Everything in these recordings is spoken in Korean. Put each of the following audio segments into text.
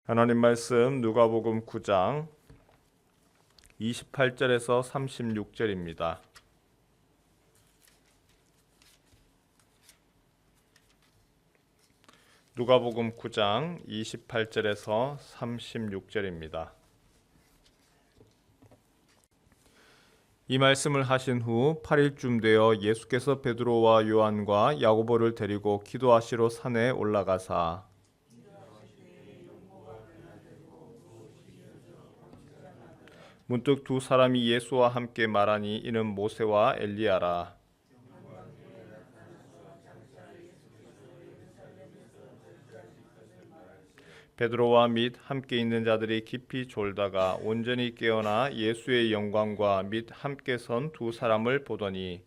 하나님 말씀 누가복음 9장 28절에서 36절입니다. 누가복음 9장 28절에서 36절입니다. 이 말씀을 하신 후 8일쯤 되어 예수께서 베드로와 요한과 야고보를 데리고 기도하시러 산에 올라가사 문득 두 사람이 예수와 함께 말하니 이는 모세와 엘리야라. 베드로와 및 함께 있는 자들이 깊이 졸다가 온전히 깨어나 예수의 영광과 및 함께 선 두 사람을 보더니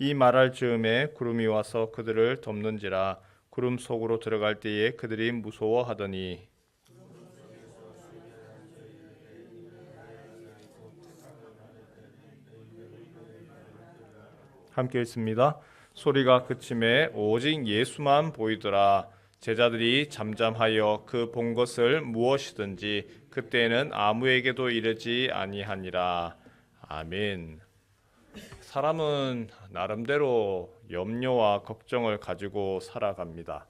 이 말할 즈음에 구름이 와서 그들을 덮는지라. 구름 속으로 들어갈 때에 그들이 무서워하더니 함께 읽습니다. 소리가 그침에 오직 예수만 보이더라. 제자들이 잠잠하여 그 본 것을 무엇이든지 그때는 아무에게도 이르지 아니하니라. 아멘. 사람은 나름대로 염려와 걱정을 가지고 살아갑니다.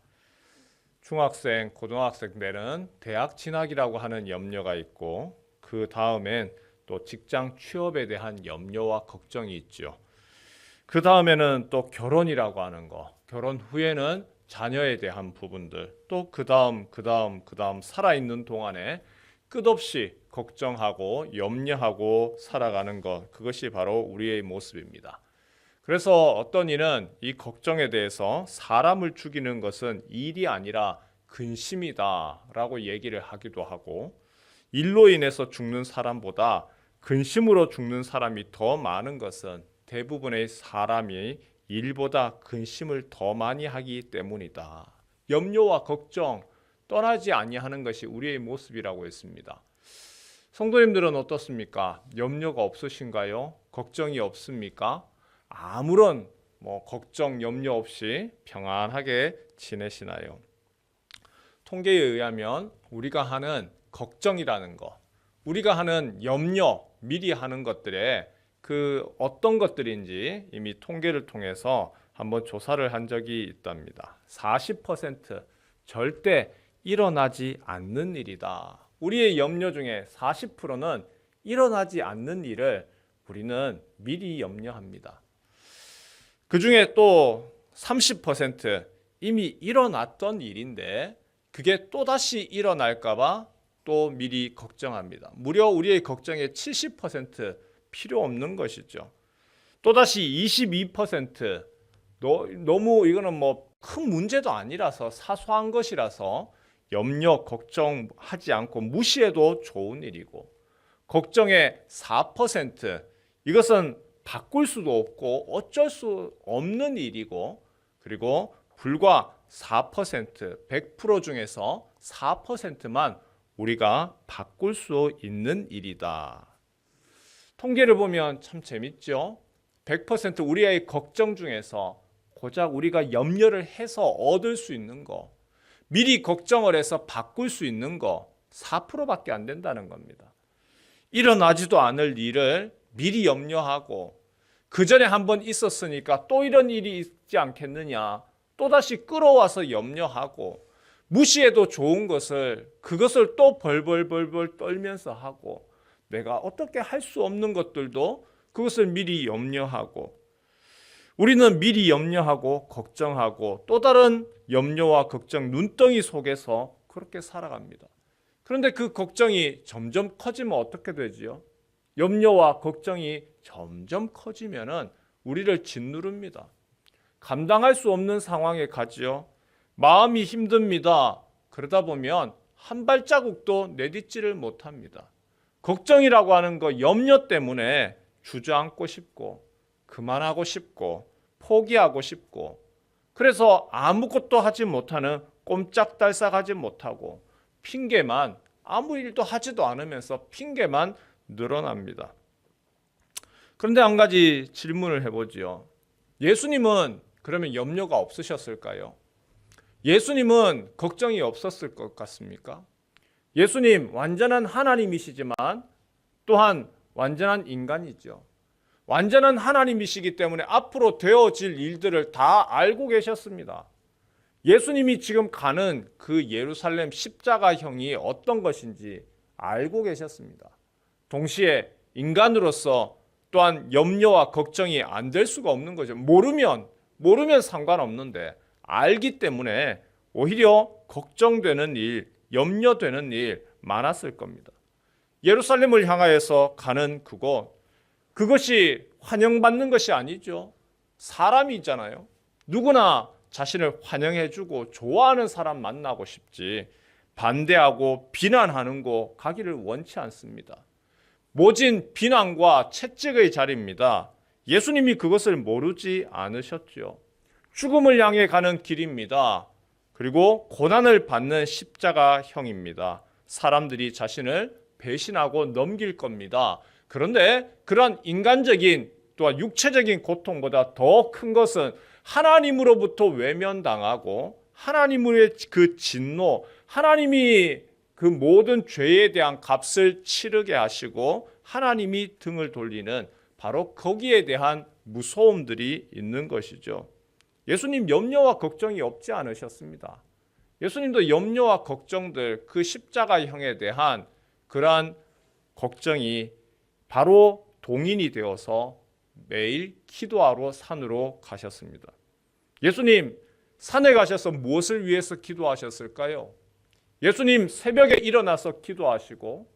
중학생, 고등학생 때는 대학 진학이라고 하는 염려가 있고 그 다음엔 또 직장 취업에 대한 염려와 걱정이 있죠. 그 다음에는 또 결혼이라고 하는 거, 결혼 후에는 자녀에 대한 부분들, 또 그 다음 살아있는 동안에 끝없이 걱정하고 염려하고 살아가는 것, 그것이 바로 우리의 모습입니다. 그래서 어떤 이는 이 걱정에 대해서 사람을 죽이는 것은 일이 아니라 근심이다 라고 얘기를 하기도 하고, 일로 인해서 죽는 사람보다 근심으로 죽는 사람이 더 많은 것은 대부분의 사람이 일보다 근심을 더 많이 하기 때문이다. 염려와 걱정 떠나지 아니하는 것이 우리의 모습이라고 했습니다. 성도님들은 어떻습니까? 염려가 없으신가요? 걱정이 없습니까? 아무런 걱정, 염려 없이 평안하게 지내시나요? 통계에 의하면 우리가 하는 걱정이라는 것, 우리가 하는 염려, 미리 하는 것들에 그 어떤 것들인지 이미 통계를 통해서 한번 조사를 한 적이 있답니다. 40% 절대 일어나지 않는 일이다. 우리의 염려 중에 40%는 일어나지 않는 일을 우리는 미리 염려합니다. 그 중에 또 30% 이미 일어났던 일인데 그게 또다시 일어날까봐 또 미리 걱정합니다. 무려 우리의 걱정의 70% 필요 없는 것이죠. 또다시 22% 너무 이거는 큰 문제도 아니라서 사소한 것이라서 염려, 걱정하지 않고 무시해도 좋은 일이고, 걱정의 4% 이것은 바꿀 수도 없고 어쩔 수 없는 일이고, 그리고 불과 4% 100% 중에서 4%만 우리가 바꿀 수 있는 일이다. 통계를 보면 참 재밌죠. 100% 우리의 걱정 중에서 고작 우리가 염려를 해서 얻을 수 있는 거, 미리 걱정을 해서 바꿀 수 있는 거 4%밖에 안 된다는 겁니다. 일어나지도 않을 일을 미리 염려하고 그 전에 한번 있었으니까 또 이런 일이 있지 않겠느냐, 또다시 끌어와서 염려하고, 무시해도 좋은 것을 그것을 또 벌벌벌벌 떨면서 하고, 내가 어떻게 할 수 없는 것들도 그것을 미리 염려하고, 우리는 미리 염려하고 걱정하고 또 다른 염려와 걱정 눈덩이 속에서 그렇게 살아갑니다. 그런데 그 걱정이 점점 커지면 어떻게 되지요? 염려와 걱정이 점점 커지면은 우리를 짓누릅니다. 감당할 수 없는 상황에 가지요. 마음이 힘듭니다. 그러다 보면 한 발자국도 내딛지를 못합니다. 걱정이라고 하는 거, 염려 때문에 주저앉고 싶고 그만하고 싶고 포기하고 싶고 그래서 아무것도 하지 못하는, 꼼짝달싹하지 못하고 핑계만, 아무 일도 하지도 않으면서 핑계만 늘어납니다. 그런데 한 가지 질문을 해보지요. 예수님은 그러면 염려가 없으셨을까요? 예수님은 걱정이 없었을 것 같습니까? 예수님 완전한 하나님이시지만 또한 완전한 인간이죠. 완전한 하나님이시기 때문에 앞으로 되어질 일들을 다 알고 계셨습니다. 예수님이 지금 가는 그 예루살렘 십자가형이 어떤 것인지 알고 계셨습니다. 동시에 인간으로서 또한 염려와 걱정이 안 될 수가 없는 거죠. 모르면 상관없는데 알기 때문에 오히려 걱정되는 일, 염려되는 일 많았을 겁니다. 예루살렘을 향하여서 가는 그것이 환영받는 것이 아니죠. 사람이 있잖아요. 누구나 자신을 환영해주고 좋아하는 사람 만나고 싶지 반대하고 비난하는 곳 가기를 원치 않습니다. 모진 비난과 채찍의 자리입니다. 예수님이 그것을 모르지 않으셨죠. 죽음을 향해 가는 길입니다. 그리고 고난을 받는 십자가형입니다. 사람들이 자신을 배신하고 넘길 겁니다. 그런데 그런 인간적인 또한 육체적인 고통보다 더 큰 것은 하나님으로부터 외면당하고 하나님의 그 진노, 하나님이 그 모든 죄에 대한 값을 치르게 하시고 하나님이 등을 돌리는 바로 거기에 대한 무서움들이 있는 것이죠. 예수님 염려와 걱정이 없지 않으셨습니다. 예수님도 염려와 걱정들, 그 십자가형에 대한 그러한 걱정이 바로 동인이 되어서 매일 기도하러 산으로 가셨습니다. 예수님 산에 가셔서 무엇을 위해서 기도하셨을까요? 예수님 새벽에 일어나서 기도하시고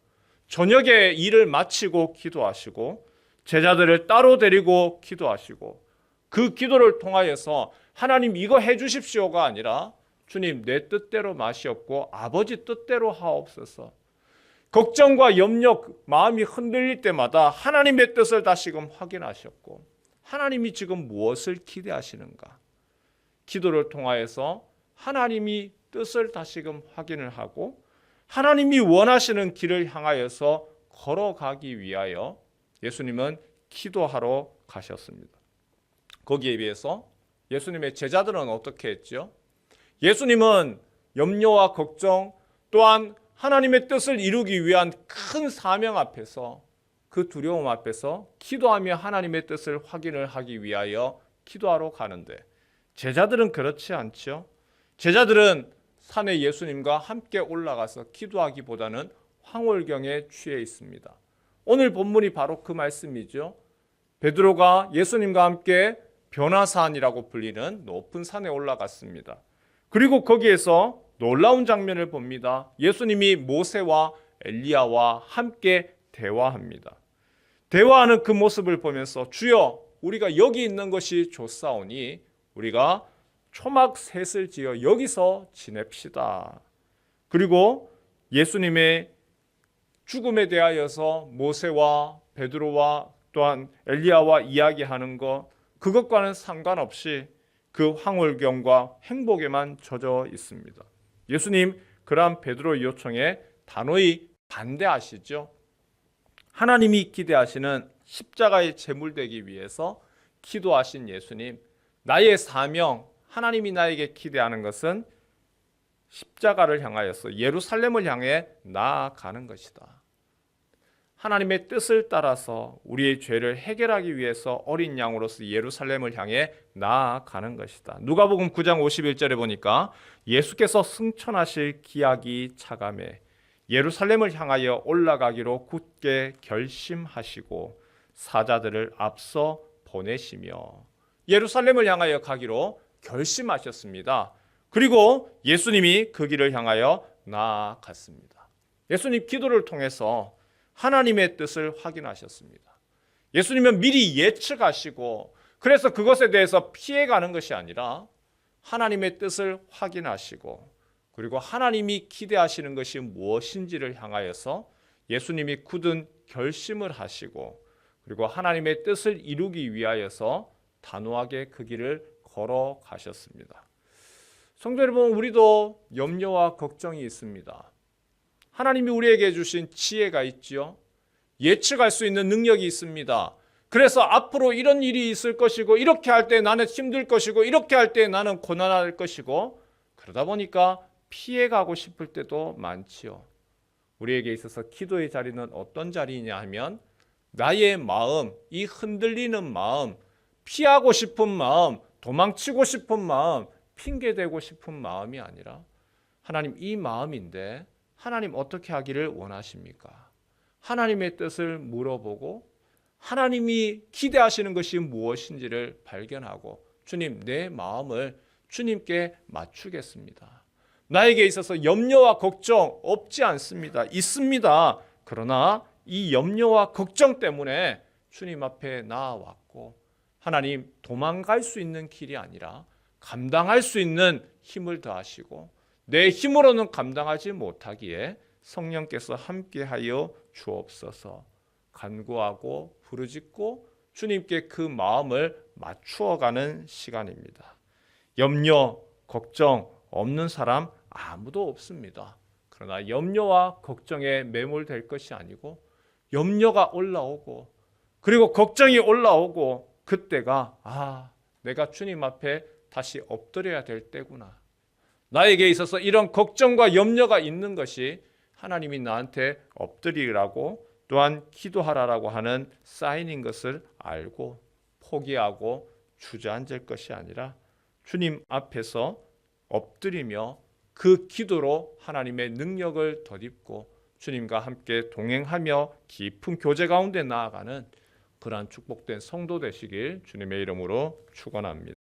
저녁에 일을 마치고 기도하시고 제자들을 따로 데리고 기도하시고 그 기도를 통하여서 하나님 이거 해주십시오가 아니라 주님 내 뜻대로 마시옵고 아버지 뜻대로 하옵소서. 걱정과 염려, 마음이 흔들릴 때마다 하나님의 뜻을 다시금 확인하셨고 하나님이 지금 무엇을 기대하시는가? 기도를 통하여서 하나님이 뜻을 다시금 확인을 하고 하나님이 원하시는 길을 향하여서 걸어가기 위하여 예수님은 기도하러 가셨습니다. 거기에 비해서 예수님의 제자들은 어떻게 했죠? 예수님은 염려와 걱정 또한 하나님의 뜻을 이루기 위한 큰 사명 앞에서 그 두려움 앞에서 기도하며 하나님의 뜻을 확인을 하기 위하여 기도하러 가는데 제자들은 그렇지 않죠. 제자들은 산에 예수님과 함께 올라가서 기도하기보다는 황홀경에 취해 있습니다. 오늘 본문이 바로 그 말씀이죠. 베드로가 예수님과 함께 변화산이라고 불리는 높은 산에 올라갔습니다. 그리고 거기에서 놀라운 장면을 봅니다. 예수님이 모세와 엘리야와 함께 대화합니다. 대화하는 그 모습을 보면서 주여 우리가 여기 있는 것이 좋사오니 우리가 초막 셋을 지어 여기서 지냅시다. 그리고 예수님의 죽음에 대하여서 모세와 베드로와 또한 엘리야와 이야기하는 것 그것과는 상관없이 그 황홀경과 행복에만 젖어 있습니다. 예수님 그러한 베드로의 요청에 단호히 반대하시죠. 하나님이 기대하시는 십자가에 제물되기 위해서 기도하신 예수님, 나의 사명, 하나님이 나에게 기대하는 것은 십자가를 향하여서 예루살렘을 향해 나아가는 것이다. 하나님의 뜻을 따라서 우리의 죄를 해결하기 위해서 어린 양으로서 예루살렘을 향해 나아가는 것이다. 누가복음 9장 51절에 보니까 예수께서 승천하실 기약이 차감해 예루살렘을 향하여 올라가기로 굳게 결심하시고 사자들을 앞서 보내시며 예루살렘을 향하여 가기로 결심하셨습니다. 그리고 예수님이 그 길을 향하여 나아갔습니다. 예수님 기도를 통해서 하나님의 뜻을 확인하셨습니다. 예수님은 미리 예측하시고 그래서 그것에 대해서 피해가는 것이 아니라 하나님의 뜻을 확인하시고 그리고 하나님이 기대하시는 것이 무엇인지를 향하여서 예수님이 굳은 결심을 하시고 그리고 하나님의 뜻을 이루기 위하여서 단호하게 그 길을 걸어가셨습니다. 성도 여러분, 우리도 염려와 걱정이 있습니다. 하나님이 우리에게 주신 지혜가 있지요. 예측할 수 있는 능력이 있습니다. 그래서 앞으로 이런 일이 있을 것이고, 이렇게 할 때 나는 힘들 것이고, 이렇게 할 때 나는 고난할 것이고, 그러다 보니까 피해가고 싶을 때도 많지요. 우리에게 있어서 기도의 자리는 어떤 자리냐 하면, 나의 마음, 이 흔들리는 마음, 피하고 싶은 마음, 도망치고 싶은 마음, 핑계대고 싶은 마음이 아니라, 하나님, 이 마음인데 하나님 어떻게 하기를 원하십니까? 하나님의 뜻을 물어보고 하나님이 기대하시는 것이 무엇인지를 발견하고, 주님, 내 마음을 주님께 맞추겠습니다. 나에게 있어서 염려와 걱정 없지 않습니다. 있습니다. 그러나 이 염려와 걱정 때문에 주님 앞에 나아왔고, 하나님, 도망갈 수 있는 길이 아니라 감당할 수 있는 힘을 더하시고, 내 힘으로는 감당하지 못하기에 성령께서 함께하여 주옵소서 간구하고 부르짖고 주님께 그 마음을 맞추어가는 시간입니다. 염려, 걱정 없는 사람 아무도 없습니다. 그러나 염려와 걱정에 매몰될 것이 아니고, 염려가 올라오고 그리고 걱정이 올라오고, 그때가 내가 주님 앞에 다시 엎드려야 될 때구나. 나에게 있어서 이런 걱정과 염려가 있는 것이 하나님이 나한테 엎드리라고, 또한 기도하라라고 하는 사인인 것을 알고 포기하고 주저앉을 것이 아니라 주님 앞에서 엎드리며 그 기도로 하나님의 능력을 덧입고 주님과 함께 동행하며 깊은 교제 가운데 나아가는 그러한 축복된 성도 되시길 주님의 이름으로 축원합니다.